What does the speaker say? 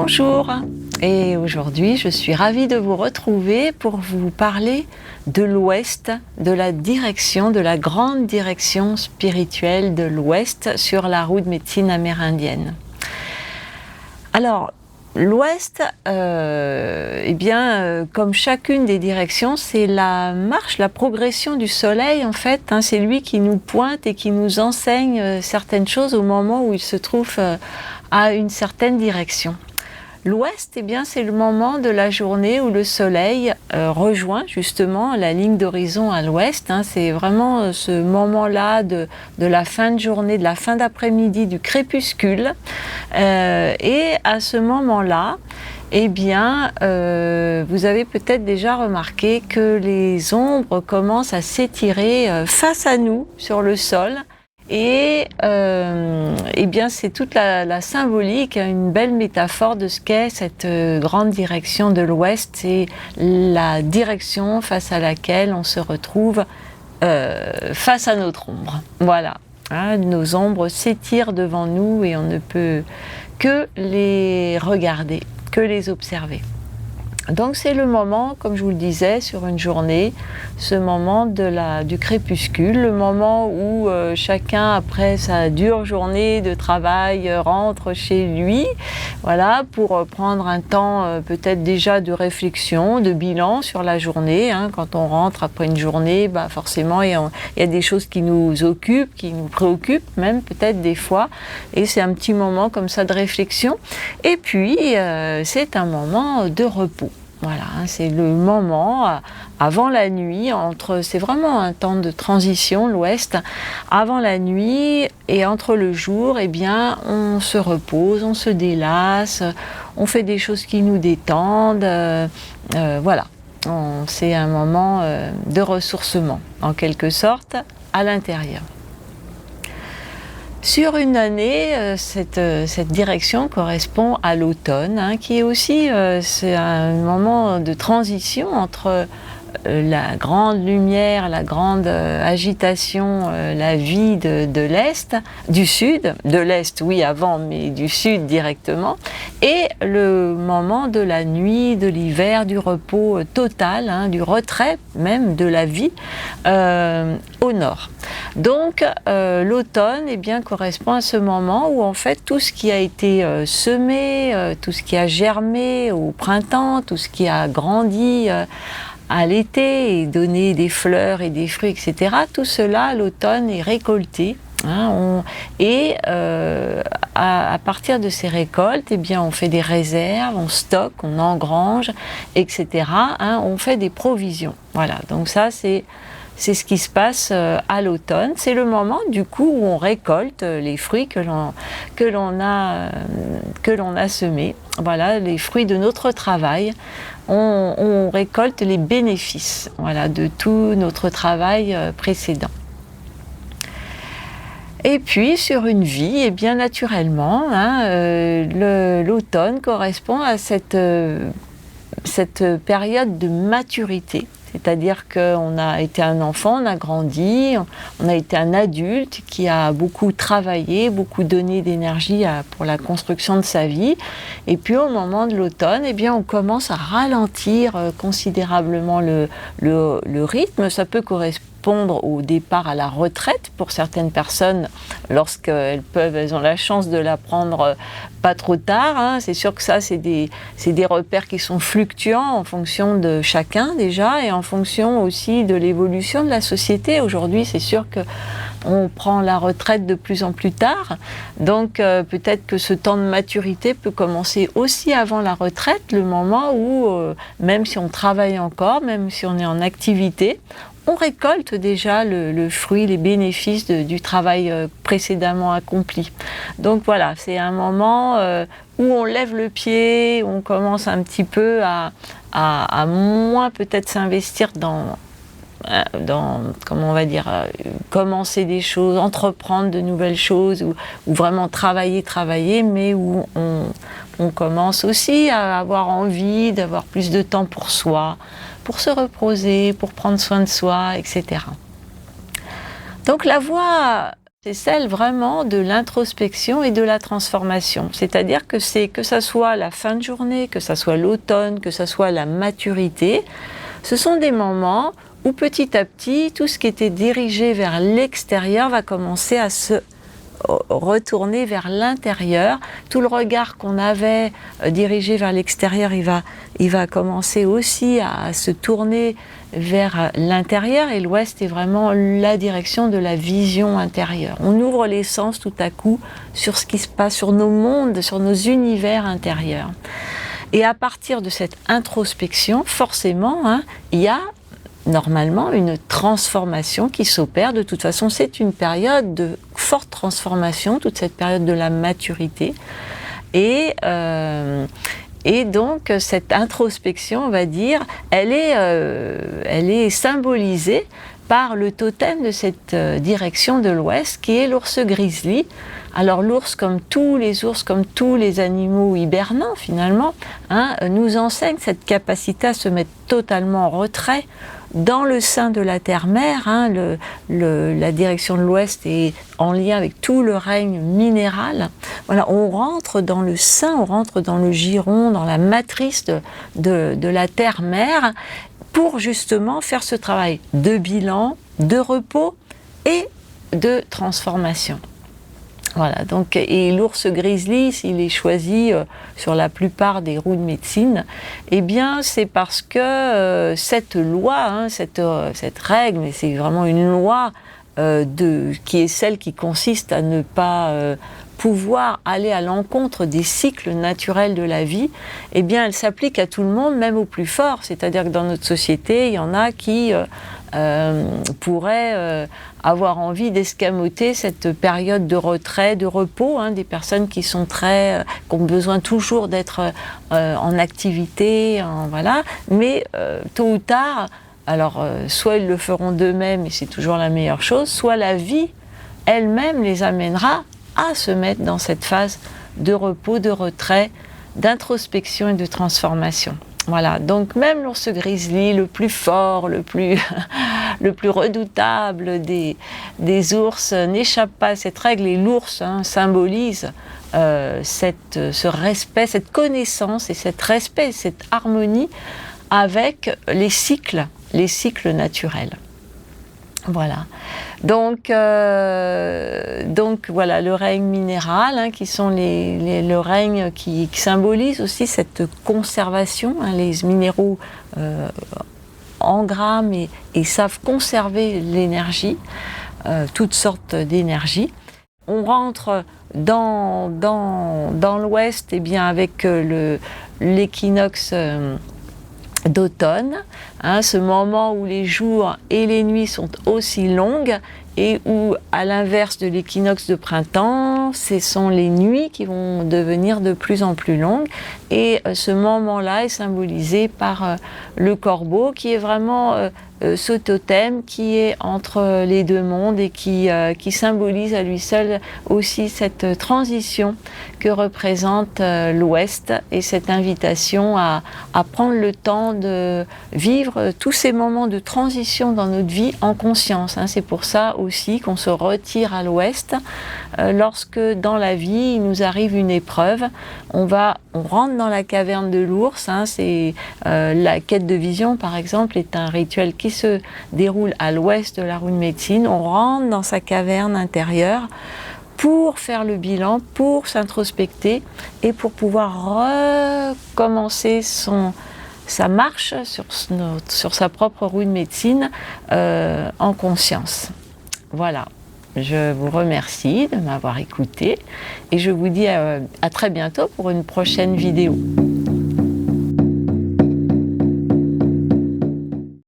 Bonjour, et aujourd'hui je suis ravie de vous retrouver pour vous parler de l'Ouest, de la direction, de la grande direction spirituelle de l'Ouest sur la route de médecine amérindienne. Alors, l'Ouest, comme chacune des directions, c'est la marche, la progression du soleil en fait. C'est lui qui nous pointe et qui nous enseigne certaines choses au moment où il se trouve à une certaine direction. L'Ouest, c'est le moment de la journée où le soleil rejoint justement la ligne d'horizon à l'ouest. C'est vraiment ce moment-là de la fin de journée, de la fin d'après-midi, du crépuscule. Et à ce moment-là, vous avez peut-être déjà remarqué que les ombres commencent à s'étirer face à nous sur le sol. Et c'est toute la symbolique, une belle métaphore de ce qu'est cette grande direction de l'Ouest. C'est la direction face à laquelle on se retrouve face à notre ombre. Voilà, nos ombres s'étirent devant nous et on ne peut que les regarder, que les observer. Donc c'est le moment, comme je vous le disais, sur une journée, ce moment du crépuscule, le moment où chacun, après sa dure journée de travail, rentre chez lui, voilà, pour prendre un temps peut-être déjà de réflexion, de bilan sur la journée. Quand on rentre après une journée, forcément, il y a des choses qui nous occupent, qui nous préoccupent même peut-être des fois, et c'est un petit moment comme ça de réflexion. Et puis, c'est un moment de repos. Voilà, c'est le moment avant la nuit, c'est vraiment un temps de transition, l'Ouest, avant la nuit et entre le jour, on se repose, on se délasse, on fait des choses qui nous détendent, voilà. C'est un moment de ressourcement, en quelque sorte, à l'intérieur. Sur une année, cette direction correspond à l'automne, qui est aussi c'est un moment de transition entre la grande lumière, la grande agitation, la vie de l'Est, du Sud, de l'Est oui avant, mais du Sud directement, et le moment de la nuit, de l'hiver, du repos total, du retrait même de la vie au Nord. Donc l'automne correspond à ce moment où en fait tout ce qui a été semé, tout ce qui a germé au printemps, tout ce qui a grandi à l'été et donné des fleurs et des fruits, etc. Tout cela à l'automne est récolté. À partir de ces récoltes, on fait des réserves, on stocke, on engrange, etc. On fait des provisions. Voilà, donc ça c'est ce qui se passe à l'automne. C'est le moment du coup où on récolte les fruits que l'on a semés. Voilà, les fruits de notre travail. On récolte les bénéfices, voilà, de tout notre travail précédent. Et puis sur une vie, naturellement, l'automne correspond à cette période de maturité. C'est-à-dire qu'on a été un enfant, on a grandi, on a été un adulte qui a beaucoup travaillé, beaucoup donné d'énergie pour la construction de sa vie. Et puis au moment de l'automne, on commence à ralentir considérablement le rythme. Ça peut correspondre au départ à la retraite pour certaines personnes lorsqu'elles ont la chance de la prendre pas trop tard. C'est sûr que ça, c'est des repères qui sont fluctuants en fonction de chacun déjà et en fonction aussi de l'évolution de la société. Aujourd'hui, c'est sûr qu'on prend la retraite de plus en plus tard. Donc peut-être que ce temps de maturité peut commencer aussi avant la retraite, le moment où, même si on travaille encore, même si on est en activité, on récolte déjà le fruit, les bénéfices du travail précédemment accompli. Donc voilà, c'est un moment où on lève le pied, on commence un petit peu à moins peut-être s'investir dans comment on va dire, commencer des choses, entreprendre de nouvelles choses, ou vraiment travailler, mais où on commence aussi à avoir envie d'avoir plus de temps pour soi, pour se reposer, pour prendre soin de soi, etc. Donc la voie C'est celle vraiment de l'introspection et de la transformation. C'est-à-dire que ça soit la fin de journée, que ça soit l'automne, que ça soit la maturité, ce sont des moments où petit à petit, tout ce qui était dirigé vers l'extérieur va commencer à se retourner vers l'intérieur. Tout le regard qu'on avait dirigé vers l'extérieur, il va commencer aussi à se tourner vers l'intérieur, et l'ouest est vraiment la direction de la vision intérieure. On ouvre les sens tout à coup sur ce qui se passe, sur nos mondes, sur nos univers intérieurs. Et à partir de cette introspection, forcément, il y a normalement une transformation qui s'opère. De toute façon, c'est une période de forte transformation, toute cette période de la maturité. Et donc, cette introspection, on va dire, elle est symbolisée par le totem de cette direction de l'Ouest, qui est l'ours grizzly. Alors l'ours, comme tous les ours, comme tous les animaux hibernants finalement, nous enseigne cette capacité à se mettre totalement en retrait dans le sein de la terre-mère. La direction de l'Ouest est en lien avec tout le règne minéral. Voilà, on rentre dans le sein, on rentre dans le giron, dans la matrice de la terre-mère, pour justement faire ce travail de bilan, de repos et de transformation. Voilà, donc, et l'ours grizzly, s'il est choisi sur la plupart des roues de médecine, eh bien c'est parce que cette loi, cette règle, mais c'est vraiment une loi qui est celle qui consiste à ne pas pouvoir aller à l'encontre des cycles naturels de la vie, eh bien elle s'applique à tout le monde, même aux plus forts. C'est-à-dire que dans notre société, il y en a qui pourraient avoir envie d'escamoter cette période de retrait, de repos, des personnes qui sont qui ont besoin toujours d'être en activité, voilà. Mais tôt ou tard, alors soit ils le feront d'eux-mêmes et c'est toujours la meilleure chose, soit la vie elle-même les amènera à se mettre dans cette phase de repos, de retrait, d'introspection et de transformation. Voilà, donc même l'ours grizzly, le plus fort, le plus redoutable des ours, n'échappe pas à cette règle, et l'ours symbolise ce respect, cette connaissance et cet respect, cette harmonie avec les cycles naturels. Voilà. Donc voilà, le règne minéral, qui sont le règne qui symbolise aussi cette conservation. Les minéraux engramment et savent conserver l'énergie, toutes sortes d'énergie. On rentre dans l'Ouest, bien avec l'équinoxe d'automne, ce moment où les jours et les nuits sont aussi longues, et où, à l'inverse de l'équinoxe de printemps, ce sont les nuits qui vont devenir de plus en plus longues. Et ce moment-là est symbolisé par le corbeau, qui est vraiment ce totem qui est entre les deux mondes et qui symbolise à lui seul aussi cette transition que représente l'Ouest, et cette invitation à prendre le temps de vivre tous ces moments de transition dans notre vie en conscience. C'est pour ça aussi qu'on se retire à l'Ouest lorsque dans la vie il nous arrive une épreuve. On rentre dans la caverne de l'ours. C'est la quête de vision, par exemple, est un rituel qui se déroule à l'ouest de la roue de médecine. On rentre dans sa caverne intérieure pour faire le bilan, pour s'introspecter et pour pouvoir recommencer sa marche sur sa propre roue de médecine en conscience. Voilà. Je vous remercie de m'avoir écouté et je vous dis à très bientôt pour une prochaine vidéo.